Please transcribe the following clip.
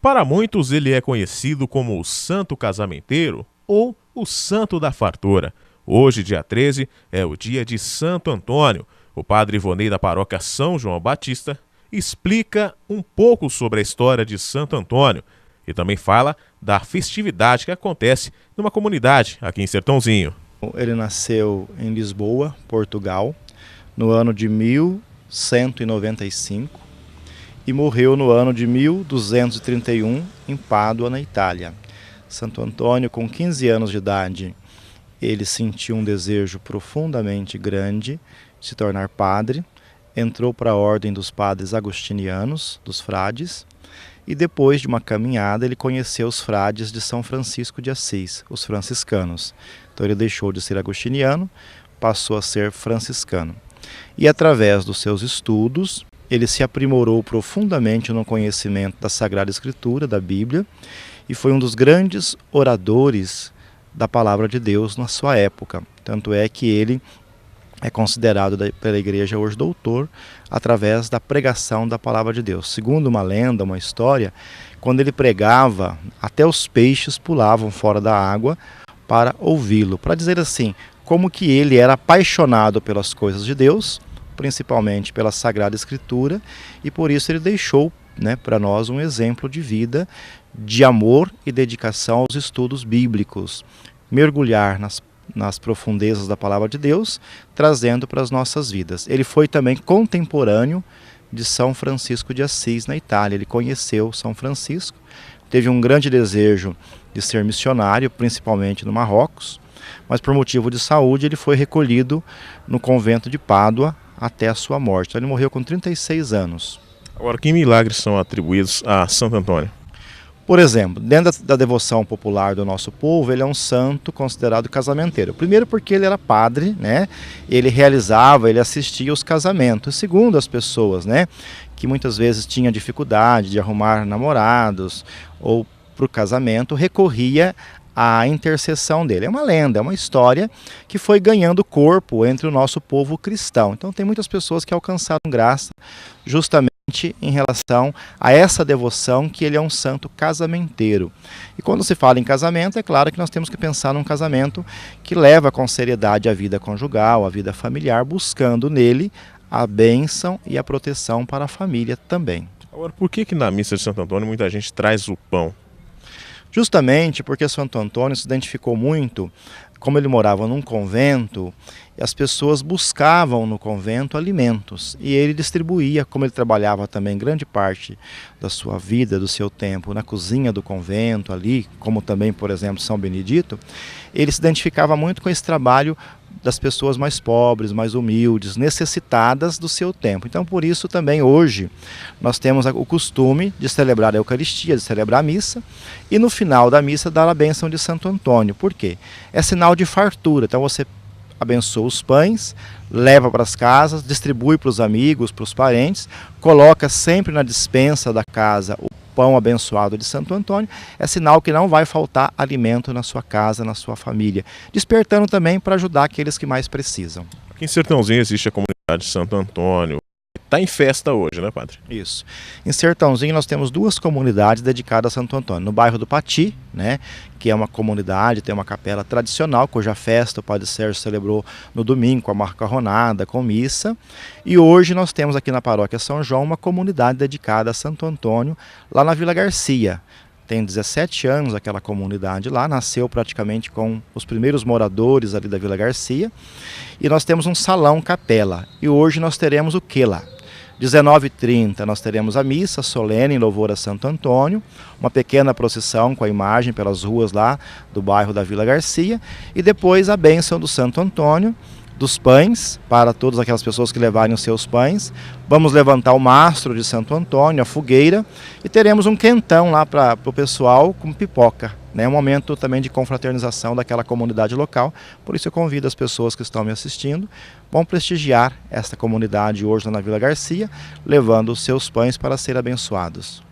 Para muitos, ele é conhecido como o Santo Casamenteiro ou o Santo da Fartura. Hoje, dia 13, é o dia de Santo Antônio. O padre Ivonei da paróquia São João Batista explica um pouco sobre a história de Santo Antônio e também fala da festividade que acontece numa comunidade aqui em Sertãozinho. Ele nasceu em Lisboa, Portugal, no ano de 1195 e morreu no ano de 1231 em Pádua, na Itália. Santo Antônio, com 15 anos de idade, ele sentiu um desejo profundamente grande de se tornar padre, entrou para a ordem dos padres agostinianos, dos frades, e depois de uma caminhada ele conheceu os frades de São Francisco de Assis, os franciscanos. Então ele deixou de ser agostiniano, passou a ser franciscano. E através dos seus estudos, ele se aprimorou profundamente no conhecimento da Sagrada Escritura, da Bíblia, e foi um dos grandes oradores da Palavra de Deus na sua época. Tanto é que ele é considerado pela igreja hoje doutor através da pregação da Palavra de Deus. Segundo uma lenda, uma história, quando ele pregava, até os peixes pulavam fora da água para ouvi-lo. Para dizer assim, como que ele era apaixonado pelas coisas de Deus, principalmente pela Sagrada Escritura, e por isso ele deixou, para nós um exemplo de vida, de amor e dedicação aos estudos bíblicos. Mergulhar nas profundezas da Palavra de Deus, trazendo para as nossas vidas. Ele foi também contemporâneo de São Francisco de Assis, na Itália. Ele conheceu São Francisco, teve um grande desejo de ser missionário, principalmente no Marrocos, mas por motivo de saúde ele foi recolhido no convento de Pádua até a sua morte. Ele morreu com 36 anos. Agora, que milagres são atribuídos a Santo Antônio? Por exemplo, dentro da devoção popular do nosso povo, ele é um santo considerado casamenteiro. Primeiro porque ele era padre, ele assistia aos casamentos. Segundo, as pessoas, que muitas vezes tinham dificuldade de arrumar namorados ou para o casamento, recorria à intercessão dele. É uma lenda, é uma história que foi ganhando corpo entre o nosso povo cristão. Então tem muitas pessoas que alcançaram graça justamente em relação a essa devoção, que ele é um santo casamenteiro. E quando se fala em casamento, é claro que nós temos que pensar num casamento que leva com seriedade a vida conjugal, a vida familiar, buscando nele a bênção e a proteção para a família também. Agora, por que na missa de Santo Antônio muita gente traz o pão? Justamente porque Santo Antônio se identificou muito, como ele morava num convento, as pessoas buscavam no convento alimentos e ele distribuía, como ele trabalhava também grande parte da sua vida, do seu tempo na cozinha do convento ali, como também, por exemplo, São Benedito, ele se identificava muito com esse trabalho das pessoas mais pobres, mais humildes, necessitadas do seu tempo. Então, por isso também hoje nós temos o costume de celebrar a Eucaristia, de celebrar a missa, e no final da missa dar a bênção de Santo Antônio. Por quê? É sinal de fartura. Então você abençoa os pães, leva para as casas, distribui para os amigos, para os parentes, coloca sempre na despensa da casa o pão abençoado de Santo Antônio, é sinal que não vai faltar alimento na sua casa, na sua família, despertando também para ajudar aqueles que mais precisam. Aqui em Sertãozinho existe a comunidade de Santo Antônio. Está em festa hoje, né, padre? Isso. Em Sertãozinho nós temos duas comunidades dedicadas a Santo Antônio. No bairro do Pati, que é uma comunidade, tem uma capela tradicional, cuja festa o Padre Sérgio celebrou no domingo, com a macarronada, com missa. E hoje nós temos aqui na paróquia São João uma comunidade dedicada a Santo Antônio, lá na Vila Garcia. Tem 17 anos aquela comunidade lá, nasceu praticamente com os primeiros moradores ali da Vila Garcia. E nós temos um salão capela. E hoje nós teremos o que lá? 19h30 nós teremos a missa solene em louvor a Santo Antônio, uma pequena procissão com a imagem pelas ruas lá do bairro da Vila Garcia, e depois a bênção do Santo Antônio, dos pães, para todas aquelas pessoas que levarem os seus pães. Vamos levantar o mastro de Santo Antônio, a fogueira, e teremos um quentão lá para o pessoal com pipoca. Um momento também de confraternização daquela comunidade local. Por isso eu convido as pessoas que estão me assistindo, vão prestigiar esta comunidade hoje lá na Vila Garcia, levando os seus pães para serem abençoados.